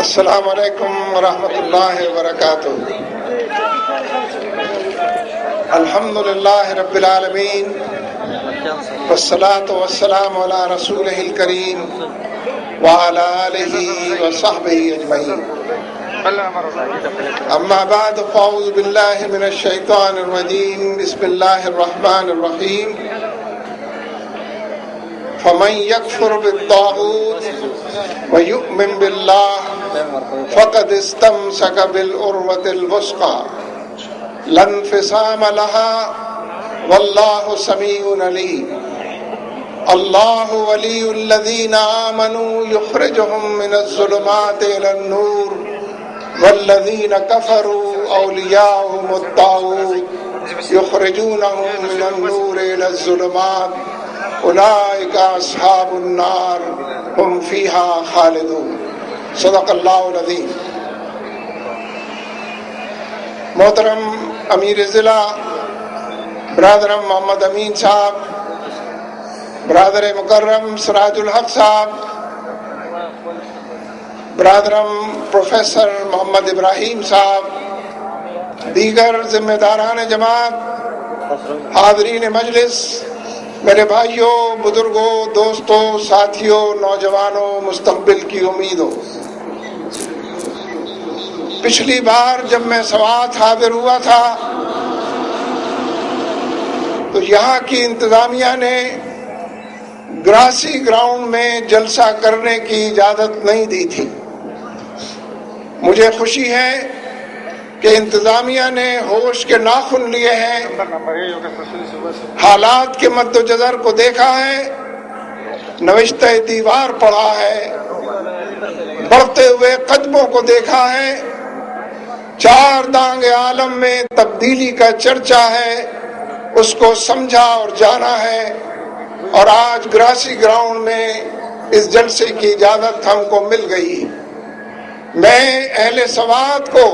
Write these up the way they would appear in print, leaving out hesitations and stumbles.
السلام علیکم ورحمۃ اللہ وبرکاتہ۔ الحمد للہ رب العالمین والصلاة والسلام علی رسولہ الکریم وعلی آلہ وصحبہ اجمعین۔ اما بعد فاعوذ باللہ من الشیطان الرجیم، بسم اللہ الرحمن الرحیم۔ فمن يكفر بالطاغوت ويؤمن بالله فقد استمسك بالعروة الوثقى لا انفصام لها والله سميع عليم۔ الله ولي الذين آمنوا يخرجهم من الظلمات إلى النور والذين كفروا أولياؤهم الطاغوت يخرجونهم من النور إلى الظلمات اولئک اصحاب النار هم فیہا خالدون۔ صدق اللہ العظیم۔ محترم امیر ضلع برادرم محمد امین صاحب، برادر مکرم سراج الحق صاحب، برادرم پروفیسر محمد ابراہیم صاحب، دیگر ذمہ داران جماعت، حاضرین مجلس، میرے بھائیوں، بزرگوں، دوستوں، ساتھیوں، نوجوانوں، مستقبل کی امیدوں، پچھلی بار جب میں سوات حاضر ہوا تھا تو یہاں کی انتظامیہ نے گراسی گراؤنڈ میں جلسہ کرنے کی اجازت نہیں دی تھی۔ مجھے خوشی ہے کہ انتظامیہ نے ہوش کے ناخن لیے ہیں، حالات کے مد و جزر کو دیکھا ہے، نوشتہ دیوار پڑھا ہے، بڑھتے ہوئے قدموں کو دیکھا ہے، چار دانگ عالم میں تبدیلی کا چرچا ہے، اس کو سمجھا اور جانا ہے، اور آج گراسی گراؤنڈ میں اس جلسے کی اجازت ہم کو مل گئی۔ میں اہل سوات کو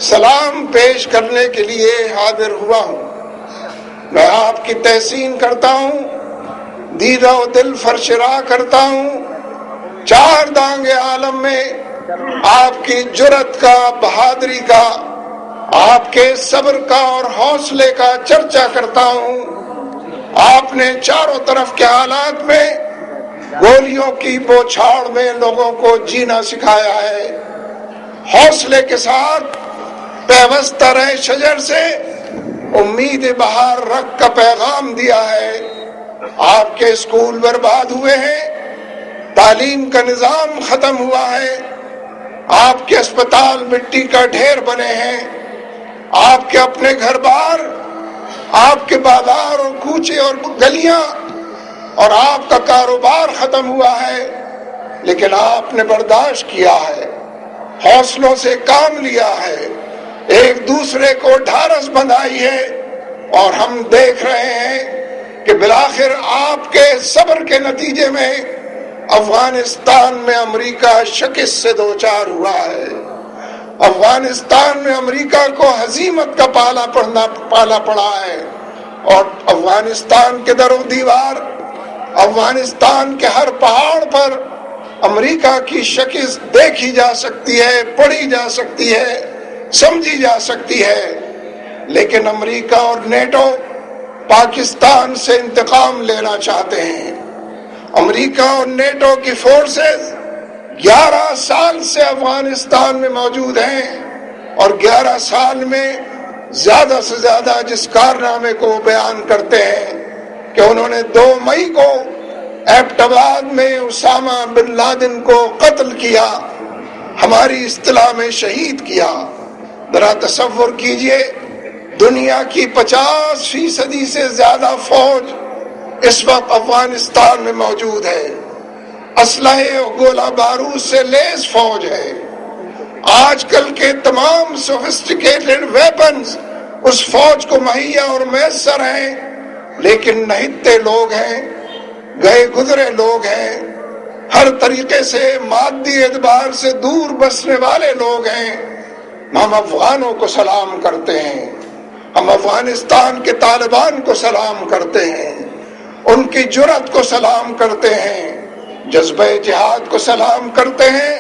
سلام پیش کرنے کے لیے حاضر ہوا ہوں۔ میں آپ کی تحسین کرتا ہوں، دیدہ و دل فرشراہ کرتا ہوں۔ چار دانگ عالم میں آپ کی جرأت کا، بہادری کا، آپ کے صبر کا اور حوصلے کا چرچا کرتا ہوں۔ آپ نے چاروں طرف کے حالات میں گولیوں کی بوچھاڑ میں لوگوں کو جینا سکھایا ہے۔ حوصلے کے ساتھ پیوستہ رہے شجر سے امید بہار رکھ کا پیغام دیا ہے۔ آپ کے اسکول برباد ہوئے ہیں، تعلیم کا نظام ختم ہوا ہے، آپ کے اسپتال مٹی کا ڈھیر بنے ہیں، آپ کے اپنے گھر بار، آپ کے بازار اور کوچے اور گلیاں اور آپ کا کاروبار ختم ہوا ہے، لیکن آپ نے برداشت کیا ہے، حوصلوں سے کام لیا ہے، ایک دوسرے کو ڈھارس بندھائی ہے، اور ہم دیکھ رہے ہیں کہ بالآخر آپ کے صبر کے نتیجے میں افغانستان میں امریکہ شکست سے دوچار ہوا ہے۔ افغانستان میں امریکہ کو ہزیمت کا پالا پڑا ہے، اور افغانستان کے در و دیوار، افغانستان کے ہر پہاڑ پر امریکہ کی شکست دیکھی جا سکتی ہے، پڑھی جا سکتی ہے، سمجھی جا سکتی ہے۔ لیکن امریکہ اور نیٹو پاکستان سے انتقام لینا چاہتے ہیں۔ امریکہ اور نیٹو کی فورسز 11 سال سے افغانستان میں موجود ہیں، اور 11 سال میں زیادہ سے زیادہ جس کارنامے کو بیان کرتے ہیں کہ انہوں نے 2 مئی کو ایبٹ آباد میں اسامہ بن لادن کو قتل کیا، ہماری اصطلاح میں شہید کیا۔ ذرا تصور کیجئے، دنیا کی 50% سے زیادہ فوج اس وقت افغانستان میں موجود ہے، اسلحے اور گولہ بارود سے لیس فوج ہے، آج کل کے تمام سوفسٹیکیٹڈ ویپنز اس فوج کو مہیا اور میسر ہیں، لیکن نہتے لوگ ہیں، گئے گزرے لوگ ہیں، ہر طریقے سے مادی اعتبار سے دور بسنے والے لوگ ہیں۔ ہم افغانوں کو سلام کرتے ہیں، ہم افغانستان کے طالبان کو سلام کرتے ہیں، ان کی جرأت کو سلام کرتے ہیں، جذبہ جہاد کو سلام کرتے ہیں،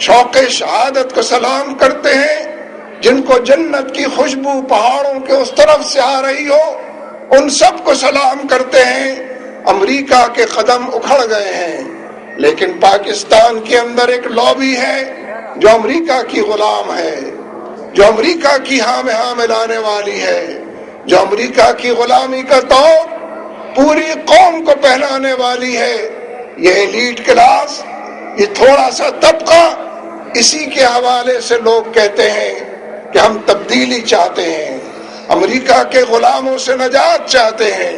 شوق شہادت کو سلام کرتے ہیں، جن کو جنت کی خوشبو پہاڑوں کے اس طرف سے آ رہی ہو ان سب کو سلام کرتے ہیں۔ امریکہ کے قدم اکھڑ گئے ہیں، لیکن پاکستان کے اندر ایک لابی ہے جو امریکہ کی غلام ہے، جو امریکہ کی ہاں میں ہاں ملانے والی ہے، جو امریکہ کی غلامی کا طور پوری قوم کو پہنانے والی ہے۔ یہ ایلیٹ کلاس، یہ تھوڑا سا طبقہ، اسی کے حوالے سے لوگ کہتے ہیں کہ ہم تبدیلی چاہتے ہیں، امریکہ کے غلاموں سے نجات چاہتے ہیں،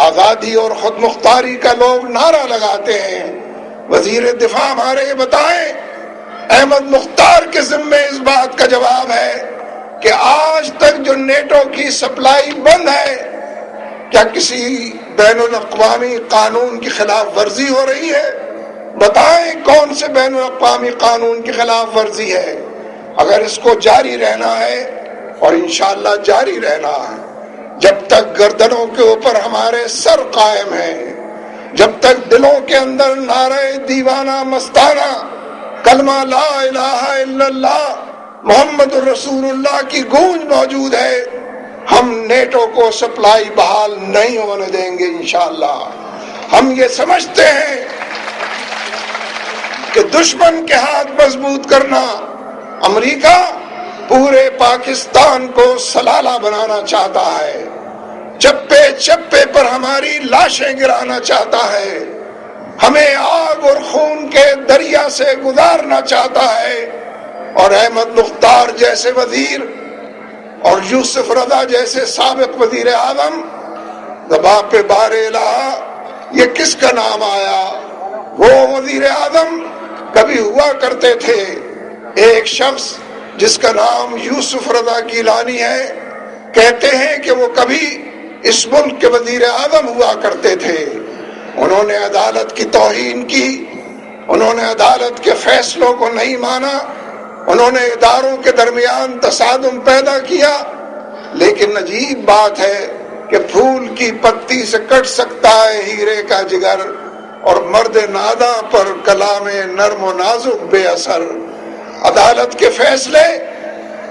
آزادی اور خود مختاری کا لوگ نعرہ لگاتے ہیں۔ وزیر دفاع ہمارے یہ بتائیں، احمد مختار کے ذمے اس بات کا جواب ہے کہ آج تک جو نیٹو کی سپلائی بند ہے، کیا کسی بین الاقوامی قانون کی خلاف ورزی ہو رہی ہے؟ بتائیں کون سے بین الاقوامی قانون کی خلاف ورزی ہے؟ اگر اس کو جاری رہنا ہے، اور انشاءاللہ جاری رہنا ہے، جب تک گردنوں کے اوپر ہمارے سر قائم ہیں، جب تک دلوں کے اندر نعرہ دیوانہ مستانہ کلمہ لا الہ الا اللہ محمد الرسول اللہ کی گونج موجود ہے، ہم نیٹو کو سپلائی بحال نہیں ہونے دیں گے انشاءاللہ۔ ہم یہ سمجھتے ہیں کہ دشمن کے ہاتھ مضبوط کرنا، امریکہ پورے پاکستان کو سلالہ بنانا چاہتا ہے، چپے چپے پر ہماری لاشیں گرانا چاہتا ہے، ہمیں آگ اور خون کے دریا سے گزارنا چاہتا ہے، اور احمد مختار جیسے وزیر اور یوسف رضا جیسے سابق وزیر اعظم، دبا پہ بار الہ، یہ کس کا نام آیا؟ وہ وزیر اعظم کبھی ہوا کرتے تھے، ایک شخص جس کا نام یوسف رضا گیلانی ہے، کہتے ہیں کہ وہ کبھی اس ملک کے وزیر اعظم ہوا کرتے تھے۔ انہوں نے عدالت کی توہین کی، انہوں نے عدالت کے فیصلوں کو نہیں مانا، انہوں نے اداروں کے درمیان تصادم پیدا کیا، لیکن عجیب بات ہے کہ پھول کی پتی سے کٹ سکتا ہے ہیرے کا جگر، اور مرد ناداں پر کلام نرم و نازک بے اثر۔ عدالت کے فیصلے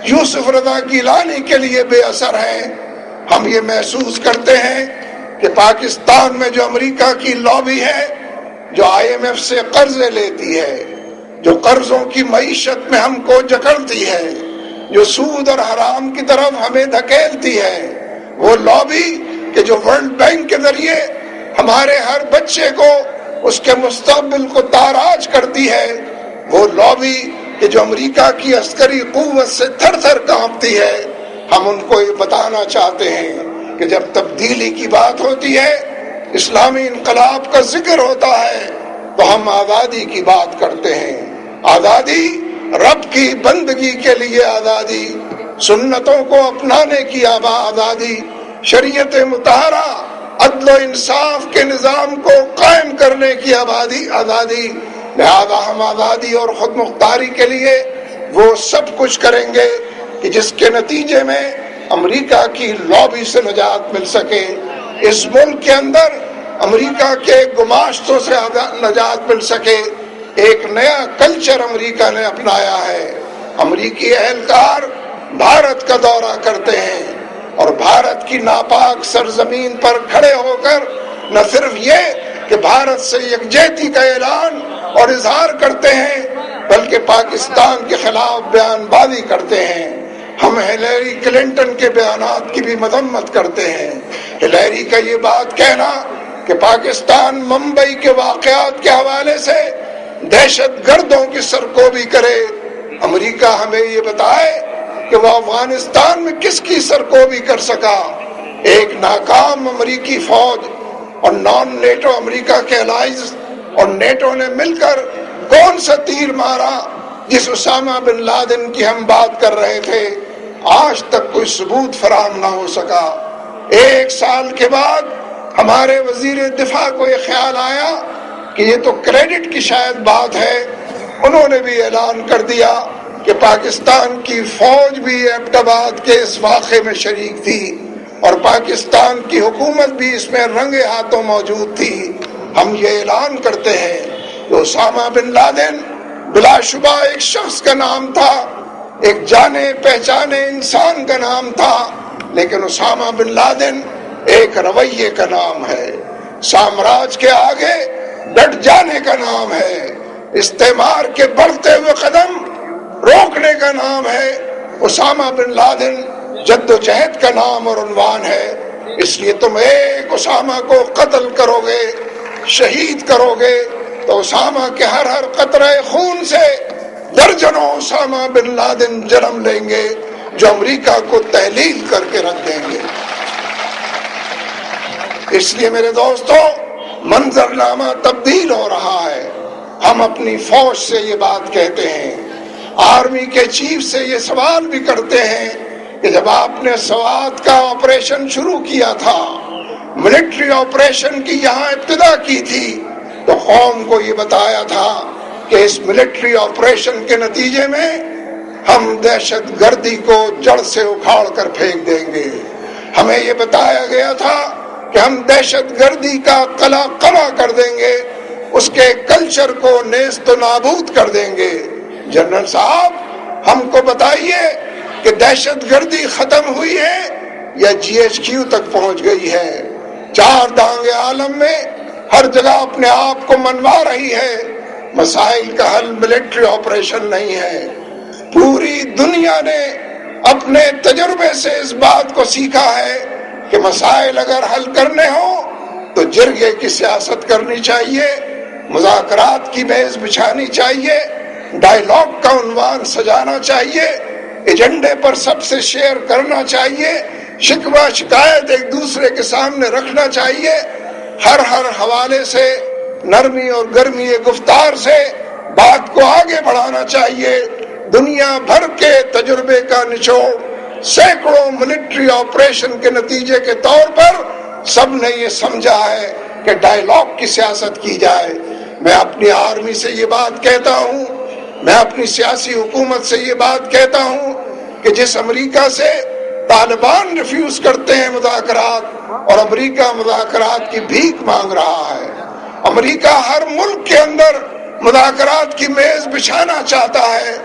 یوسف رضا گیلانی کے لیے بے اثر ہیں۔ ہم یہ محسوس کرتے ہیں کہ پاکستان میں جو امریکہ کی لابی ہے، جو IMF سے قرضے لیتی ہے، جو قرضوں کی معیشت میں ہم کو جکڑتی ہے، جو سود اور حرام کی طرف ہمیں دھکیلتی ہے، وہ لابی کہ جو ورلڈ بینک کے ذریعے ہمارے ہر بچے کو اس کے مستقبل کو تاراج کرتی ہے، وہ لابی کہ جو امریکہ کی عسکری قوت سے تھر تھر کانپتی ہے، ہم ان کو یہ بتانا چاہتے ہیں کہ جب تبدیلی کی بات ہوتی ہے، اسلامی انقلاب کا ذکر ہوتا ہے، تو ہم آزادی کی بات کرتے ہیں۔ آزادی رب کی بندگی کے لیے آزادی، سنتوں کو اپنانے کی آزادی، شریعت مطہرہ عدل و انصاف کے نظام کو قائم کرنے کی آزادی۔ لہذا ہم آزادی اور خود مختاری کے لیے وہ سب کچھ کریں گے کہ جس کے نتیجے میں امریکہ کی لابی سے نجات مل سکے، اس ملک کے اندر امریکہ کے گماشتوں سے نجات مل سکے۔ ایک نیا کلچر امریکہ نے اپنایا ہے۔ امریکی اہلکار بھارت کا دورہ کرتے ہیں اور بھارت کی ناپاک سرزمین پر کھڑے ہو کر نہ صرف یہ کہ بھارت سے یکجہتی کا اعلان اور اظہار کرتے ہیں، بلکہ پاکستان کے خلاف بیان بازی کرتے ہیں۔ ہم ہلیری کلنٹن کے بیانات کی بھی مذمت کرتے ہیں۔ ہلیری کا یہ بات کہنا کہ پاکستان ممبئی کے واقعات کے حوالے سے دہشت گردوں کی سرکوبی کرے، امریکہ ہمیں یہ بتائے کہ وہ افغانستان میں کس کی سرکوبی کر سکا۔ ایک ناکام امریکی فوج اور نان نیٹو امریکہ کے الائز اور نیٹو نے مل کر کون سا تیر مارا جس اسامہ بن لادن کی ہم بات کر رہے تھے، آج تک کوئی ثبوت فراہم نہ ہو سکا۔ ایک سال کے بعد ہمارے وزیر دفاع کو یہ خیال آیا کہ یہ تو کریڈٹ کی شاید بات ہے، انہوں نے بھی اعلان کر دیا کہ پاکستان کی فوج بھی ایبٹ آباد کے اس واقعے میں شریک تھی اور پاکستان کی حکومت بھی اس میں رنگے ہاتھوں موجود تھی۔ ہم یہ اعلان کرتے ہیں کہ اسامہ بن لادن بلا شبہ ایک شخص کا نام تھا، ایک جانے پہچانے انسان کا نام تھا، لیکن اسامہ بن لادن ایک رویے کا نام ہے، سامراج کے آگے ڈٹ جانے کا نام ہے، استعمار کے بڑھتے ہوئے قدم روکنے کا نام ہے۔ اسامہ بن لادن جد و جہد کا نام اور عنوان ہے۔ اس لیے تم ایک اسامہ کو قتل کرو گے، شہید کرو گے، تو اسامہ کے ہر قطرہ خون سے درجنوں اسامہ بن لادن جنم لیں گے جو امریکہ کو تحلیل کر کے رکھ دیں گے۔ اس لیے میرے دوستو، منظرنامہ تبدیل ہو رہا ہے۔ ہم اپنی فوج سے یہ بات کہتے ہیں، آرمی کے چیف سے یہ سوال بھی کرتے ہیں کہ جب آپ نے سوات کا آپریشن شروع کیا تھا، ملٹری آپریشن کی یہاں ابتدا کی تھی، تو قوم کو یہ بتایا تھا کہ اس ملٹری آپریشن کے نتیجے میں ہم دہشت گردی کو جڑ سے اکھاڑ کر پھینک دیں گے۔ ہمیں یہ بتایا گیا تھا کہ ہم دہشت گردی کا قلع قمع کر دیں گے، اس کے کلچر کو نیست و نابود کر دیں گے۔ جنرل صاحب، ہم کو بتائیے کہ دہشت گردی ختم ہوئی ہے یا GHQ تک پہنچ گئی ہے؟ چار دانگ عالم میں ہر جگہ اپنے آپ کو منوا رہی ہے۔ مسائل کا حل ملٹری آپریشن نہیں ہے۔ پوری دنیا نے اپنے تجربے سے اس بات کو سیکھا ہے کہ مسائل اگر حل کرنے ہوں تو جرگے کی سیاست کرنی چاہیے، مذاکرات کی میز بچھانی چاہیے، ڈائیلاگ کا عنوان سجانا چاہیے، ایجنڈے پر سب سے شیئر کرنا چاہیے، شکوہ شکایت ایک دوسرے کے سامنے رکھنا چاہیے، ہر حوالے سے نرمی اور گرمی گفتار سے بات کو آگے بڑھانا چاہیے۔ دنیا بھر کے تجربے کا نچوڑ سینکڑوں ملٹری آپریشن کے نتیجے کے طور پر سب نے یہ سمجھا ہے کہ ڈائیلاگ کی سیاست کی جائے۔ میں اپنی آرمی سے یہ بات کہتا ہوں، میں اپنی سیاسی حکومت سے یہ بات کہتا ہوں کہ جس امریکہ سے طالبان ریفیوز کرتے ہیں مذاکرات، اور امریکہ مذاکرات کی بھیک مانگ رہا ہے، امریکہ ہر ملک کے اندر مذاکرات کی میز بچھانا چاہتا ہے،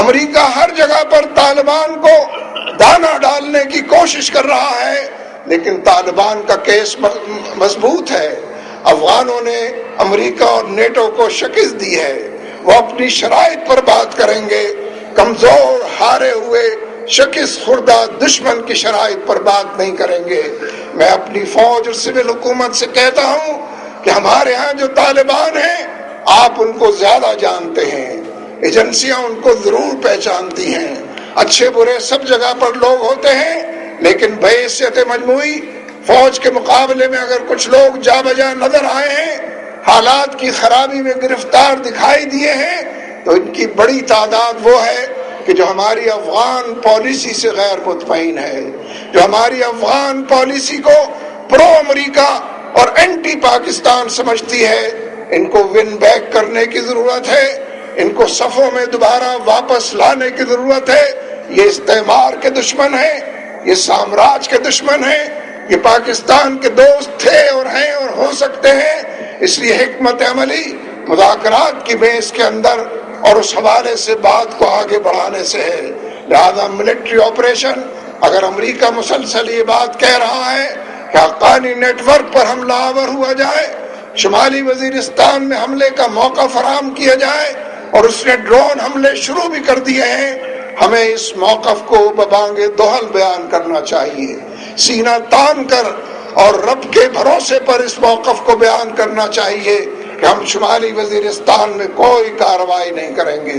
امریکہ ہر جگہ پر طالبان کو دانا ڈالنے کی کوشش کر رہا ہے، لیکن طالبان کا کیس مضبوط ہے۔ افغانوں نے امریکہ اور نیٹو کو شکست دی ہے، وہ اپنی شرائط پر بات کریں گے، کمزور ہارے ہوئے شکست خوردہ دشمن کی شرائط پر بات نہیں کریں گے۔ میں اپنی فوج اور سول حکومت سے کہتا ہوں کہ ہمارے ہاں جو طالبان ہیں آپ ان کو زیادہ جانتے ہیں، ایجنسیاں ان کو ضرور پہچانتی ہیں، اچھے برے سب جگہ پر لوگ ہوتے ہیں، لیکن بحیثیت مجموعی فوج کے مقابلے میں اگر کچھ لوگ جا بجا نظر آئے ہیں، حالات کی خرابی میں گرفتار دکھائی دیے ہیں، تو ان کی بڑی تعداد وہ ہے کہ جو ہماری افغان پالیسی سے غیر مطمئن ہے، جو ہماری افغان پالیسی کو پرو امریکہ اور اینٹی پاکستان سمجھتی ہے۔ ان کو ون بیک کرنے کی ضرورت ہے، ان کو صفوں میں دوبارہ واپس لانے کی ضرورت ہے۔ یہ استعمار کے دشمن ہیں، یہ سامراج کے دشمن ہیں، یہ پاکستان کے دوست تھے اور ہیں اور ہو سکتے ہیں۔ اس لیے حکمت عملی مذاکرات کی میز کے اندر اور اس حوالے سے بات کو آگے بڑھانے سے ہے۔ لہذا ملٹری آپریشن، اگر امریکہ مسلسل یہ بات کہہ رہا ہے کہ حقانی نیٹ ورک پر حملہ آور ہوا جائے، شمالی وزیرستان میں حملے کا موقع فراہم کیا جائے، اور اس نے ڈرون حملے شروع بھی کر دیے ہیں، ہمیں اس موقف کو ببانگ دوحل بیان کرنا چاہیے، سینہ تان کر اور رب کے بھروسے پر اس موقف کو بیان کرنا چاہیے کہ ہم شمالی وزیرستان میں کوئی کارروائی نہیں کریں گے۔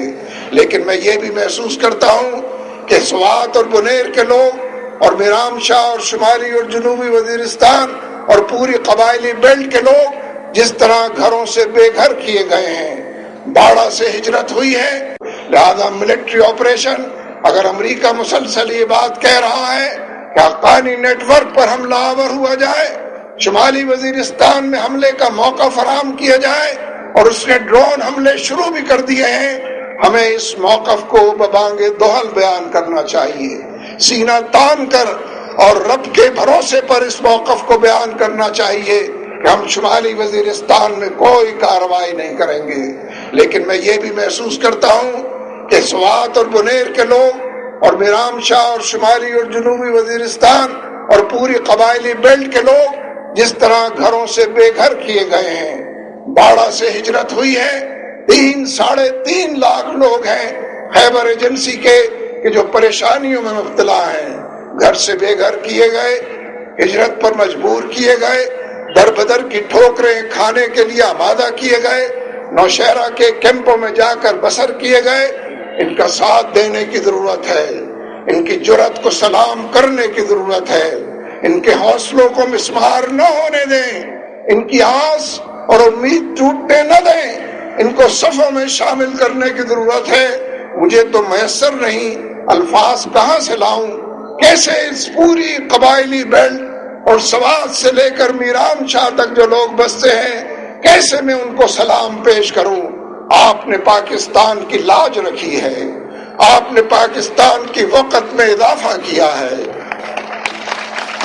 لیکن میں یہ بھی محسوس کرتا ہوں کہ سوات اور بنیر کے لوگ اور میرام شاہ اور شمالی اور جنوبی وزیرستان اور پوری قبائلی بیلٹ کے لوگ جس طرح گھروں سے بے گھر کیے گئے ہیں، باڑہ سے ہجرت ہوئی ہے، لہذا ملٹری آپریشن، اگر امریکہ مسلسل یہ بات کہہ رہا ہے کہ حقانی نیٹ ورک پر حملہ آور ہوا جائے، شمالی وزیرستان میں حملے کا موقع فراہم کیا جائے، اور اس نے ڈرون حملے شروع بھی کر دیے ہیں، ہمیں اس موقف کو ببانگ دوحل بیان کرنا چاہیے، سینہ تان کر اور رب کے بھروسے پر اس موقف کو بیان کرنا چاہیے کہ ہم شمالی وزیرستان میں کوئی کارروائی نہیں کریں گے۔ لیکن میں یہ بھی محسوس کرتا ہوں کہ سوات اور بنیر کے لوگ اور میرام شاہ اور شمالی اور جنوبی وزیرستان اور پوری قبائلی بیلٹ کے لوگ جس طرح گھروں سے بے گھر کیے گئے ہیں، باڑہ سے ہجرت ہوئی ہے، 3.5 لاکھ لوگ ہیں خیبر ایجنسی کے کہ جو پریشانیوں میں مبتلا ہیں، گھر سے بے گھر کیے گئے، ہجرت پر مجبور کیے گئے، در بدر کی ٹھوکریں کھانے کے لیے آمادہ کیے گئے، نوشہرہ کے کیمپوں میں جا کر بسر کیے گئے۔ ان کا ساتھ دینے کی ضرورت ہے، ان کی جرأت کو سلام کرنے کی ضرورت ہے، ان کے حوصلوں کو مسمار نہ ہونے دیں، ان کی آس اور امید ٹوٹنے نہ دیں، ان کو صفوں میں شامل کرنے کی ضرورت ہے۔ مجھے تو میسر نہیں، الفاظ کہاں سے لاؤں، کیسے اس پوری قبائلی بیلٹ اور سوات سے لے کر میرام شاہ تک جو لوگ بستے ہیں، کیسے میں ان کو سلام پیش کروں۔ آپ نے پاکستان کی لاج رکھی ہے، آپ نے پاکستان کی وقت میں اضافہ کیا ہے،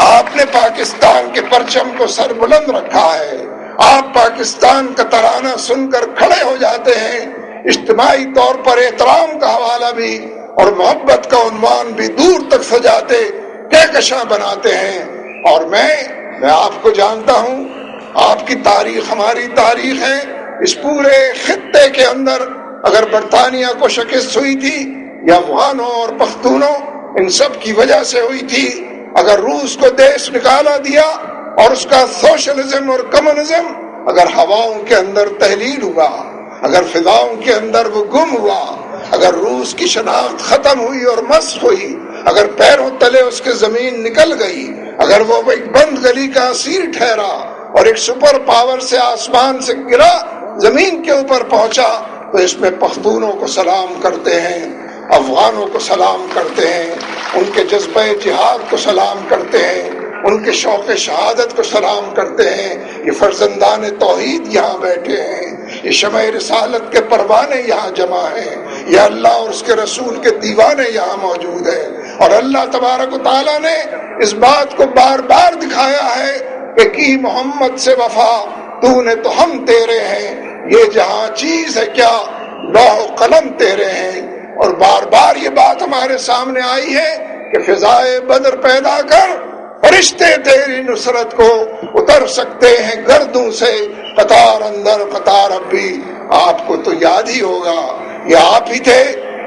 آپ نے پاکستان کے پرچم کو سر بلند رکھا ہے، آپ پاکستان کا ترانہ سن کر کھڑے ہو جاتے ہیں، اجتماعی طور پر احترام کا حوالہ بھی اور محبت کا عنوان بھی دور تک سجاتے کہکشاں بناتے ہیں۔ اور میں آپ کو جانتا ہوں، آپ کی تاریخ ہماری تاریخ ہے۔ اس پورے خطے کے اندر اگر برطانیہ کو شکست ہوئی تھی یا افغانوں اور پختونوں ان سب کی وجہ سے ہوئی تھی، اگر روس کو دیش نکالا دیا اور اس کا سوشلزم اور کمیونزم اگر ہواؤں کے اندر تحلیل ہوا، اگر فضاؤں کے اندر وہ گم ہوا، اگر روس کی شناخت ختم ہوئی اور مسخ ہوئی، اگر پیروں تلے اس کے زمین نکل گئی، اگر وہ ایک بند گلی کا اسیر ٹھہرا اور ایک سپر پاور سے آسمان سے گرا زمین کے اوپر پہنچا، تو اس میں پختونوں کو سلام کرتے ہیں، افغانوں کو سلام کرتے ہیں، ان کے جذبہ جہاد کو سلام کرتے ہیں، ان کے شوق شہادت کو سلام کرتے ہیں۔ یہ فرزندان توحید یہاں بیٹھے ہیں، یہ شمع رسالت کے پروانے یہاں جمع ہیں، یہ اللہ اور اس کے رسول کے دیوانے یہاں موجود ہیں۔ اور اللہ تبارک و تعالیٰ نے اس بات کو بار بار دکھایا ہے کہ کی محمد سے وفا، تو نے تو ہم تیرے ہیں، یہ جہاں چیز ہے کیا، لوح و قلم تیرے ہیں۔ اور بار بار یہ بات ہمارے سامنے آئی ہے کہ فضائے بدر پیدا کر، فرشتے تیری نصرت کو اتر سکتے ہیں گردوں سے، قطار اندر قطار اب بھی۔ آپ کو تو یاد ہی ہوگا، یہ آپ ہی تھے،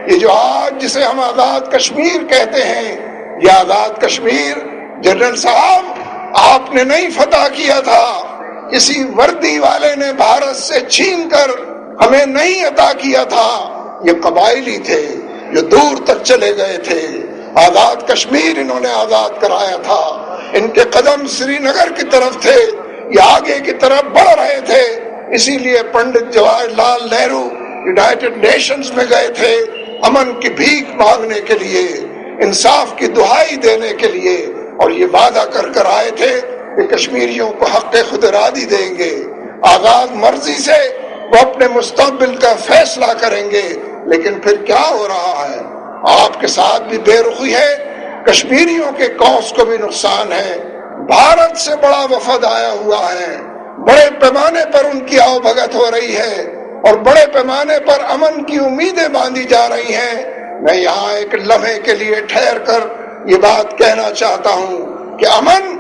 یہ جو آج جسے ہم آزاد کشمیر کہتے ہیں، یہ آزاد کشمیر جنرل صاحب آپ نے نہیں فتح کیا تھا، کسی وردی والے نے بھارت سے چھین کر ہمیں نہیں عطا کیا تھا، یہ قبائلی تھے جو دور تک چلے گئے تھے، آزاد کشمیر انہوں نے آزاد کرایا تھا، ان کے قدم سری نگر کی طرف تھے، یہ آگے کی طرف بڑھ رہے تھے۔ اسی لیے پنڈت جواہر لال نہرو یونائٹڈ نیشنز میں گئے تھے، امن کی بھیک مانگنے کے لیے، انصاف کی دہائی دینے کے لیے، اور یہ وعدہ کر کر آئے تھے کہ کشمیریوں کو حق خود ارادی دیں گے، آزاد مرضی سے وہ اپنے مستقبل کا فیصلہ کریں گے۔ لیکن پھر کیا ہو رہا ہے؟ آپ کے ساتھ بھی بے رخی ہے، کشمیریوں کے قوس کو بھی نقصان ہے، بھارت سے بڑا وفد آیا ہوا ہے، بڑے پیمانے پر ان کی آؤ بھگت ہو رہی ہے اور بڑے پیمانے پر امن کی امیدیں باندھی جا رہی ہیں۔ میں یہاں ایک لمحے کے لیے ٹھہر کر یہ بات کہنا چاہتا ہوں کہ امن،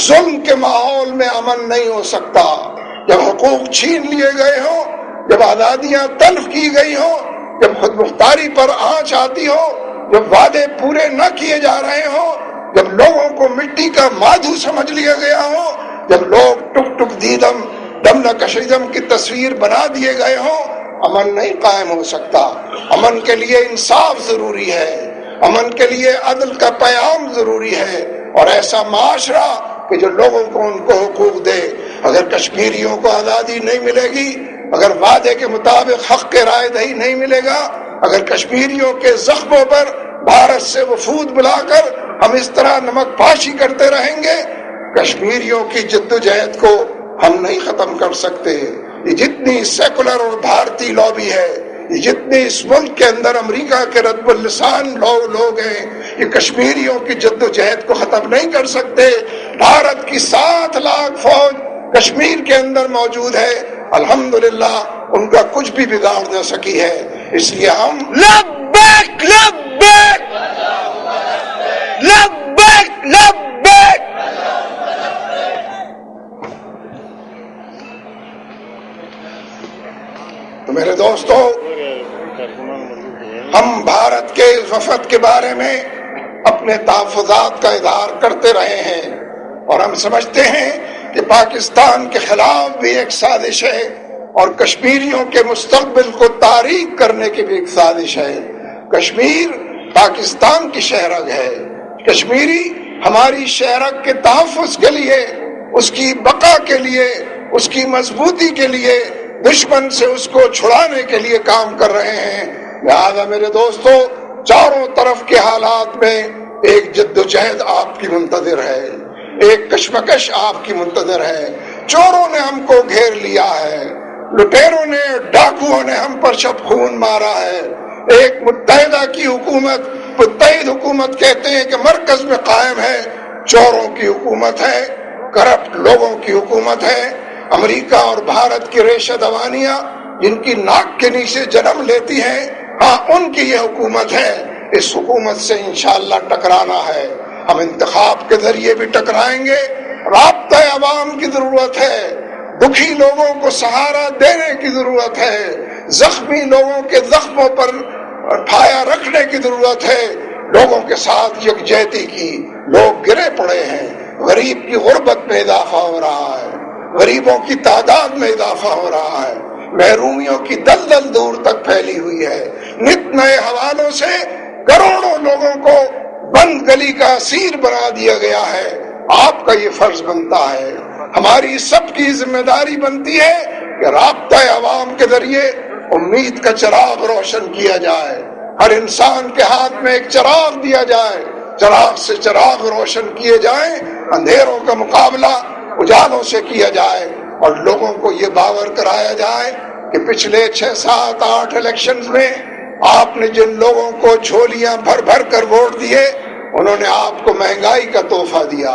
ظلم کے ماحول میں امن نہیں ہو سکتا۔ جب حقوق چھین لیے گئے ہوں، جب آزادیاں تلف کی گئی ہوں، جب خود مختاری پر آنچ آتی ہو، جب وعدے پورے نہ کیے جا رہے ہوں، جب لوگوں کو مٹی کا مادھو سمجھ لیا گیا ہو، جب لوگ ٹک ٹک دیدم دم نکشیدم کی تصویر بنا دیے گئے ہوں، امن نہیں قائم ہو سکتا۔ امن کے لیے انصاف ضروری ہے، امن کے لیے عدل کا پیام ضروری ہے، اور ایسا معاشرہ کہ جو لوگوں کو ان کو حقوق دے۔ اگر کشمیریوں کو آزادی نہیں ملے گی، اگر وعدے کے مطابق حق کے رائے دہی نہیں ملے گا، اگر کشمیریوں کے زخموں پر بھارت سے وفود بلا کر ہم اس طرح نمک پاشی کرتے رہیں گے، کشمیریوں کی جدوجہد کو ہم نہیں ختم کر سکتے۔ یہ جتنی سیکولر اور بھارتی لابی ہے، یہ جتنے اس ملک کے اندر امریکہ کے رتب اللسان لوگ ہیں، یہ کشمیریوں کی جدوجہد کو ختم نہیں کر سکتے۔ بھارت کی 7 لاکھ فوج کشمیر کے اندر موجود ہے، الحمدللہ ان کا کچھ بھی بگاڑ نہ سکی ہے. اس لیے ہم لبیک لبیک لبیک لبیک. تو میرے دوستو، ہم بھارت کے اس وفد کے بارے میں اپنے تحفظات کا اظہار کرتے رہے ہیں، اور ہم سمجھتے ہیں کہ پاکستان کے خلاف بھی ایک سازش ہے اور کشمیریوں کے مستقبل کو تاریک کرنے کی بھی ایک سازش ہے. کشمیر پاکستان کی شہرگ ہے. کشمیری ہماری شہرگ کے تحفظ کے لیے، اس کی بقا کے لیے، اس کی مضبوطی کے لیے، دشمن سے اس کو چھڑانے کے لیے کام کر رہے ہیں. لہذا میرے دوستو، چاروں طرف کے حالات میں ایک جدوجہد آپ کی منتظر ہے، ایک کشمکش آپ کی منتظر ہے. چوروں نے ہم کو گھیر لیا ہے، لٹیروں نے، ڈاکوؤں نے ہم پر شب خون مارا ہے. ایک متحدہ کی حکومت، متحد حکومت کہتے ہیں کہ مرکز میں قائم ہے، چوروں کی حکومت ہے، کرپٹ لوگوں کی حکومت ہے. امریکہ اور بھارت کی ریشہ دوانیاں جن کی ناک کے نیچے جنم لیتی ہیں، ہاں ان کی یہ حکومت ہے. اس حکومت سے انشاءاللہ ٹکرانا ہے. ہم انتخاب کے ذریعے بھی ٹکرائیں گے. رابطہ عوام کی ضرورت ہے، دکھی لوگوں کو سہارا دینے کی ضرورت ہے، زخمی لوگوں کے زخموں پر ٹھایا رکھنے کی ضرورت ہے، لوگوں کے ساتھ یکجہتی کی. لوگ گرے پڑے ہیں، غریب کی غربت میں اضافہ ہو رہا ہے، غریبوں کی تعداد میں اضافہ ہو رہا ہے، محرومیوں کی دلدل دور تک پھیلی ہوئی ہے. نت نئے حوالوں سے کروڑوں لوگوں کو بند گلی کا اسیر بنا دیا گیا ہے. آپ کا یہ فرض بنتا ہے، ہماری سب کی ذمہ داری بنتی ہے کہ رابطہ عوام کے ذریعے امید کا چراغ روشن کیا جائے. ہر انسان کے ہاتھ میں ایک چراغ دیا جائے، چراغ سے چراغ روشن کیے جائیں، اندھیروں کا مقابلہ اجالوں سے کیا جائے، اور لوگوں کو یہ باور کرایا جائے کہ پچھلے 6، 7، 8 الیکشنز میں آپ نے جن لوگوں کو جھولیاں بھر بھر کر ووٹ دیے، انہوں نے آپ کو مہنگائی کا تحفہ دیا،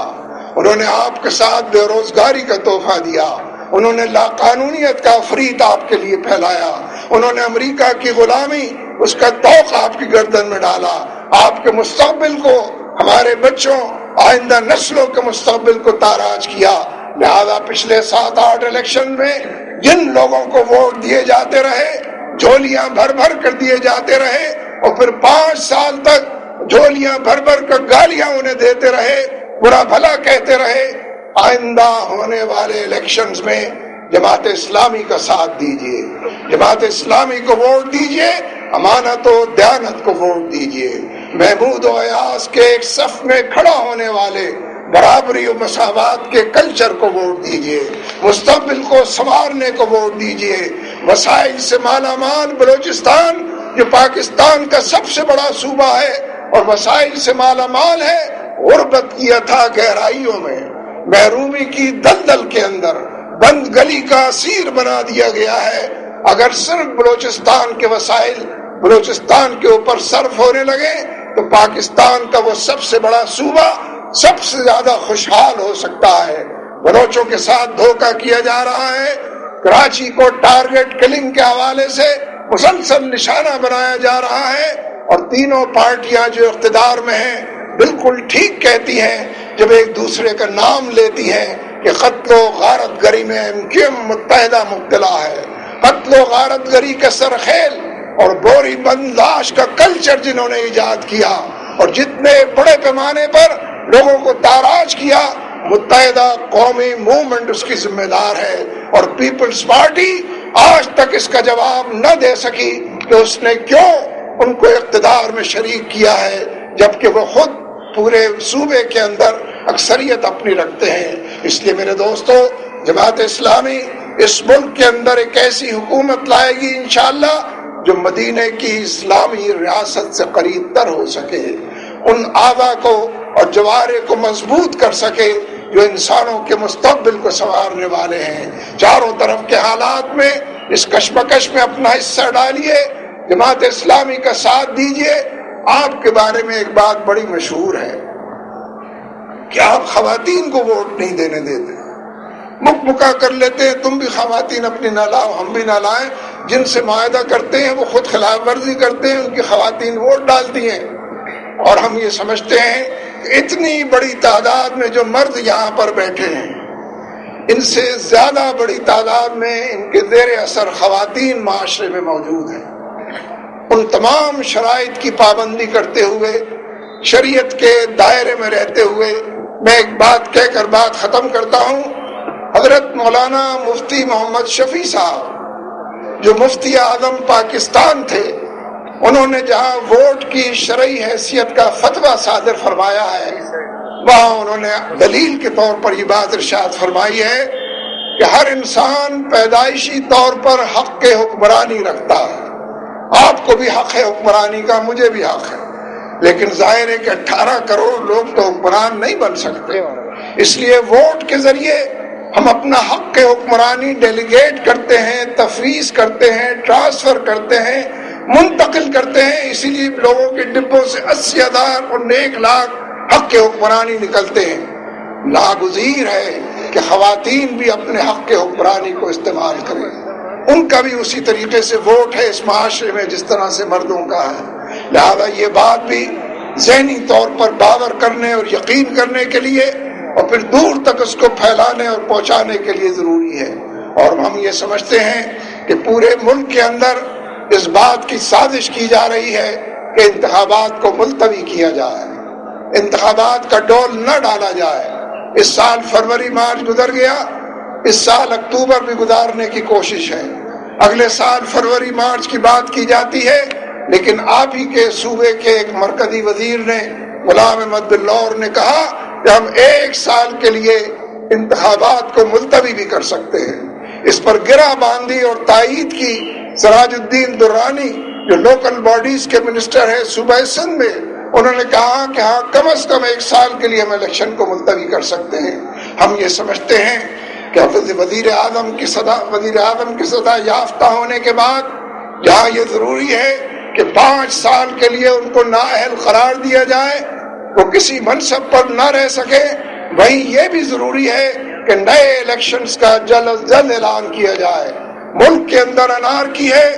انہوں نے آپ کے ساتھ بے روزگاری کا تحفہ دیا، انہوں نے لاقانونیت کا افریط آپ کے لیے پھیلایا، انہوں نے امریکہ کی غلامی، اس کا طوق آپ کی گردن میں ڈالا. آپ کے مستقبل کو، ہمارے بچوں، آئندہ نسلوں کے مستقبل کو تاراج کیا. لہذا پچھلے 7، 8 الیکشن میں جن لوگوں کو ووٹ دیے جاتے رہے، جھولیاں بھر بھر کر دیے جاتے رہے، اور پھر 5 سال تک جھولیاں بھر بھر کر گالیاں انہیں دیتے رہے، برا بھلا کہتے رہے، آئندہ ہونے والے الیکشنز میں جماعت اسلامی کا ساتھ دیجیے، جماعت اسلامی کو ووٹ دیجیے، امانت و دیانت کو ووٹ دیجیے، محمود و ایاز کے ایک صف میں کھڑا ہونے والے برابری و مساوات کے کلچر کو ووٹ دیجیے، مستقبل کو سنوارنے کو ووٹ دیجیے. وسائل سے مالا مال بلوچستان جو پاکستان کا سب سے بڑا صوبہ ہے اور وسائل سے مالا مال ہے، غربت کی اتھا گہرائیوں میں، محرومی کی دلدل کے اندر بند گلی کا اسیر بنا دیا گیا ہے. اگر صرف بلوچستان کے وسائل بلوچستان کے اوپر صرف ہونے لگے تو پاکستان کا وہ سب سے بڑا صوبہ سب سے زیادہ خوشحال ہو سکتا ہے. بلوچوں کے ساتھ دھوکہ کیا جا رہا ہے، کراچی کو ٹارگٹ کلنگ کے حوالے سے مسلسل نشانہ بنایا جا رہا ہے، اور تینوں پارٹیاں جو اقتدار میں ہیں بالکل ٹھیک کہتی ہیں جب ایک دوسرے کا نام لیتی ہیں کہ قتل و غارت گری میں MQM متحدہ مبتلا ہے. قتل و غارت گری کا سرخیل اور بوری بند لاش کا کلچر جنہوں نے ایجاد کیا اور جتنے بڑے پیمانے پر لوگوں کو تاراج کیا، متحدہ قومی موومنٹ اس کی ذمہ دار ہے. اور پیپلز پارٹی آج تک اس کا جواب نہ دے سکی کہ اس نے کیوں ان کو اقتدار میں شریک کیا ہے، جبکہ وہ خود پورے صوبے کے اندر اکثریت اپنی رکھتے ہیں. اس لیے میرے دوستو، جماعت اسلامی اس ملک کے اندر ایک ایسی حکومت لائے گی انشاءاللہ جو مدینے کی اسلامی ریاست سے قریب تر ہو سکے، ان اعضاء کو اور جوارے کو مضبوط کر سکے جو انسانوں کے مستقبل کو سنوارنے والے ہیں. چاروں طرف کے حالات میں اس کشمکش میں اپنا حصہ ڈالیے، جماعت اسلامی کا ساتھ دیجیے. آپ کے بارے میں ایک بات بڑی مشہور ہے کہ آپ خواتین کو ووٹ نہیں دینے دیتے. مکمکا کر لیتے ہیں تم بھی خواتین اپنی نہ لاؤ ہم بھی نہ لائیں، جن سے معاہدہ کرتے ہیں وہ خود خلاف ورزی کرتے ہیں، ان کی خواتین ووٹ ڈالتی ہیں، اور ہم یہ سمجھتے ہیں کہ اتنی بڑی تعداد میں جو مرد یہاں پر بیٹھے ہیں، ان سے زیادہ بڑی تعداد میں ان کے زیر اثر خواتین معاشرے میں موجود ہیں۔ ان تمام شرائط کی پابندی کرتے ہوئے، شریعت کے دائرے میں رہتے ہوئے، میں ایک بات کہہ کر بات ختم کرتا ہوں۔ حضرت مولانا مفتی محمد شفیع صاحب جو مفتی اعظم پاکستان تھے، انہوں نے جہاں ووٹ کی شرعی حیثیت کا فتویٰ صادر فرمایا ہے، وہاں انہوں نے دلیل کے طور پر یہ بات ارشاد فرمائی ہے کہ ہر انسان پیدائشی طور پر حق کے حکمرانی رکھتا ہے۔ آپ کو بھی حق ہے حکمرانی کا، مجھے بھی حق ہے، لیکن ظاہر ہے کہ 18 کروڑ لوگ تو حکمران نہیں بن سکتے، اس لیے ووٹ کے ذریعے ہم اپنا حق کے حکمرانی ڈیلیگیٹ کرتے ہیں، تفویض کرتے ہیں، ٹرانسفر کرتے ہیں، منتقل کرتے ہیں۔ اسی لیے لوگوں کے ڈبوں سے 80,000 اور 1 لاکھ حق کے حکمرانی نکلتے ہیں۔ ناگزیر ہے کہ خواتین بھی اپنے حق کے حکمرانی کو استعمال کریں، ان کا بھی اسی طریقے سے ووٹ ہے اس معاشرے میں جس طرح سے مردوں کا ہے۔ لہذا یہ بات بھی ذہنی طور پر باور کرنے اور یقین کرنے کے لیے اور پھر دور تک اس کو پھیلانے اور پہنچانے کے لیے ضروری ہے۔ اور ہم یہ سمجھتے ہیں کہ پورے ملک کے اندر اس بات کی سازش کی جا رہی ہے کہ انتخابات کو ملتوی کیا جائے، انتخابات کا ڈول نہ ڈالا جائے۔ اس سال فروری مارچ گزر گیا، اس سال اکتوبر بھی گزارنے کی کوشش ہے، اگلے سال فروری مارچ کی بات کی جاتی ہے، لیکن آپ ہی کے صوبے کے ایک مرکزی وزیر نے غلام احمد بلور نے کہا کہ ہم 1 سال کے لیے انتخابات کو ملتوی بھی کر سکتے ہیں۔ اس پر گرہ باندھی اور تائید کی سراج الدین درانی جو لوکل باڈیز کے منسٹر ہیں صوبہ سندھ میں، انہوں نے کہا کہ ہاں کم از کم 1 سال کے لیے ہم الیکشن کو ملتوی کر سکتے ہیں۔ ہم یہ سمجھتے ہیں کہ وزیر اعظم کی سزا یافتہ ہونے کے بعد جہاں یہ ضروری ہے کہ 5 سال کے لیے ان کو نااہل قرار دیا جائے، وہ کسی منصب پر نہ رہ سکے، وہیں یہ بھی ضروری ہے کہ نئے الیکشنز کا جلد از جلد اعلان کیا جائے۔ ملک کے اندر انارکی ہے،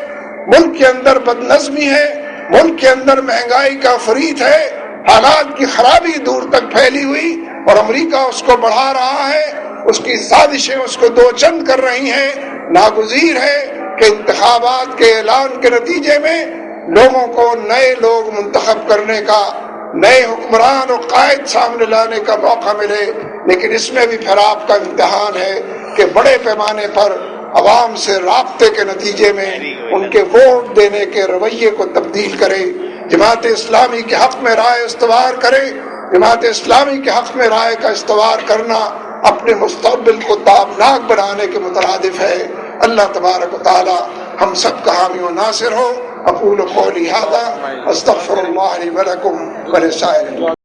ملک کے اندر بدنظمی ہے، ملک کے اندر مہنگائی کا فریت ہے، حالات کی خرابی دور تک پھیلی ہوئی، اور امریکہ اس کو بڑھا رہا ہے، اس کی سازشیں اس کو دو چند کر رہی ہیں۔ ناگزیر ہے کہ انتخابات کے اعلان کے نتیجے میں لوگوں کو نئے لوگ منتخب کرنے کا، نئے حکمران اور قائد سامنے لانے کا موقع ملے، لیکن اس میں بھی پھر آپ کا امتحان ہے کہ بڑے پیمانے پر عوام سے رابطے کے نتیجے میں ان کے ووٹ دینے کے رویے کو تبدیل کرے، جماعت اسلامی کے حق میں رائے استوار کرے۔ جماعت اسلامی کے حق میں رائے کا استوار کرنا اپنے مستقبل کو تابناک بنانے کے مترادف ہے۔ اللہ تبارک و تعالی ہم سب کا حامی و ناصر ہو۔ اقول قولی ھذا استغفر اللہ لی ولکم ولسائر